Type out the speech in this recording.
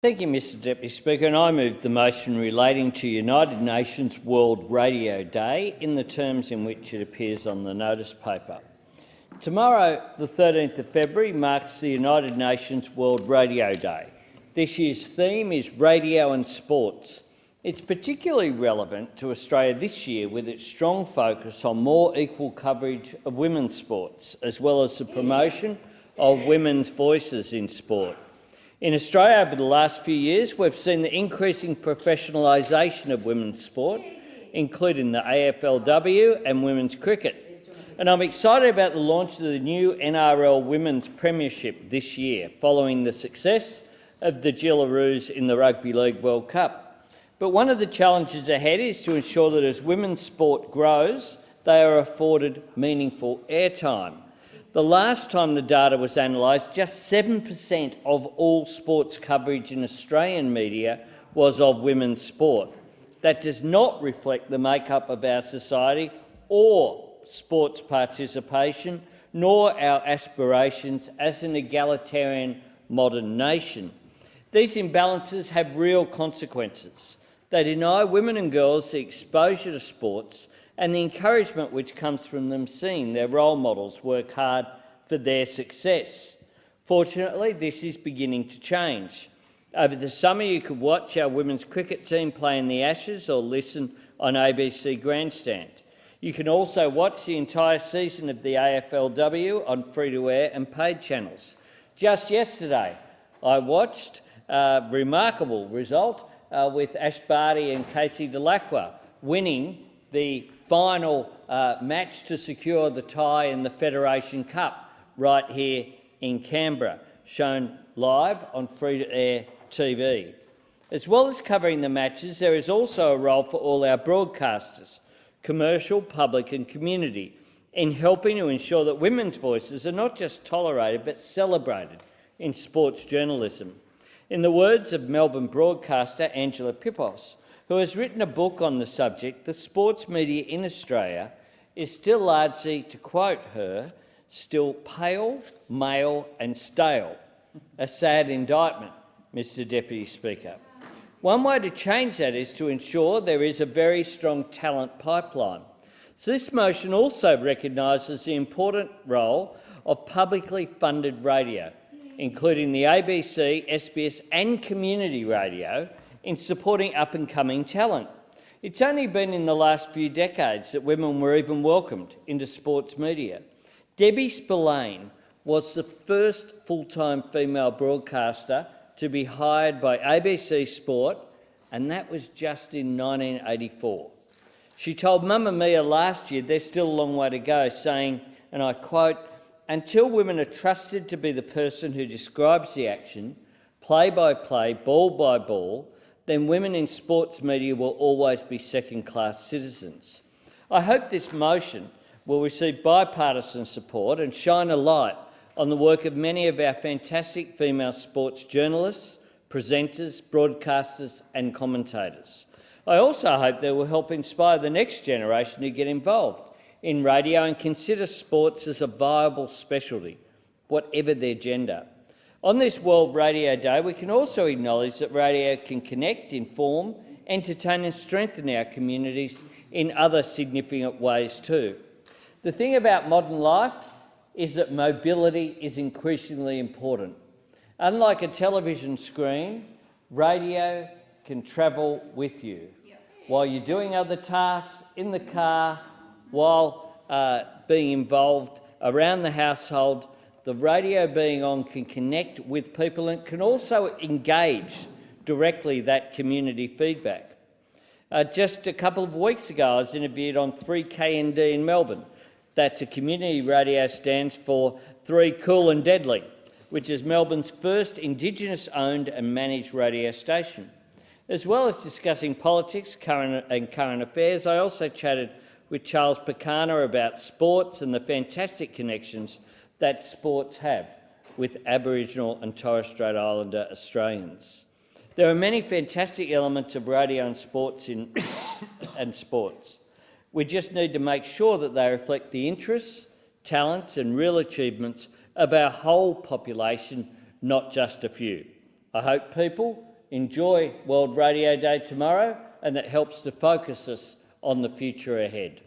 Thank you, Mr Deputy Speaker, and I move the motion relating to United Nations World Radio Day in the terms in which it appears on the notice paper. Tomorrow, the 13th of February, marks the United Nations World Radio Day. This year's theme is radio and sports. It's particularly relevant to Australia this year with its strong focus on more equal coverage of women's sports, as well as the promotion of women's voices in sport. In Australia, over the last few years, we've seen the increasing professionalisation of women's sport, including the AFLW and women's cricket. And I'm excited about the launch of the new NRL Women's Premiership this year, following the success of the Gillaroos in the Rugby League World Cup. But one of the challenges ahead is to ensure that as women's sport grows, they are afforded meaningful airtime. The last time the data was analysed, just 7% of all sports coverage in Australian media was of women's sport. That does not reflect the makeup of our society or sports participation, nor our aspirations as an egalitarian modern nation. These imbalances have real consequences. They deny women and girls the exposure to sports and the encouragement which comes from them seeing their role models work hard for their success. Fortunately, this is beginning to change. Over the summer, you could watch our women's cricket team play in the Ashes or listen on ABC Grandstand. You can also watch the entire season of the AFLW on free-to-air and paid channels. Just yesterday, I watched a remarkable result with Ash Barty and Casey Dellacqua winning the final match to secure the tie in the Federation Cup right here in Canberra, shown live on free-to-air TV. As well as covering the matches, there is also a role for all our broadcasters, commercial, public and community, in helping to ensure that women's voices are not just tolerated but celebrated in sports journalism. In the words of Melbourne broadcaster Angela Pippos, who has written a book on the subject, the sports media in Australia is still largely, to quote her, still pale, male and stale. A sad indictment, Mr Deputy Speaker. One way to change that is to ensure there is a very strong talent pipeline. So this motion also recognises the important role of publicly funded radio, including the ABC, SBS and community radio, in supporting up-and-coming talent. It's only been in the last few decades that women were even welcomed into sports media. Debbie Spillane was the first full-time female broadcaster to be hired by ABC Sport, and that was just in 1984. She told Mamamia last year there's still a long way to go, saying, and I quote, "Until women are trusted to be the person who describes the action, play by play, ball by ball, then women in sports media will always be second-class citizens." I hope this motion will receive bipartisan support and shine a light on the work of many of our fantastic female sports journalists, presenters, broadcasters and commentators. I also hope they will help inspire the next generation to get involved in radio and consider sports as a viable specialty, whatever their gender. On this World Radio Day, we can also acknowledge that radio can connect, inform, entertain and strengthen our communities in other significant ways too. The thing about modern life is that mobility is increasingly important. Unlike a television screen, radio can travel with you while you're doing other tasks, in the car, while being involved around the household. The radio being on can connect with people and can also engage directly that community feedback. Just a couple of weeks ago, I was interviewed on 3KND in Melbourne. That's a community radio, stands for 3 Cool and Deadly, which is Melbourne's first Indigenous-owned and managed radio station. As well as discussing politics and current affairs, I also chatted with Charles Picana about sports and the fantastic connections that sports have with Aboriginal and Torres Strait Islander Australians. There are many fantastic elements of radio and sports sports. We just need to make sure that they reflect the interests, talents and real achievements of our whole population, not just a few. I hope people enjoy World Radio Day tomorrow, and it helps to focus us on the future ahead.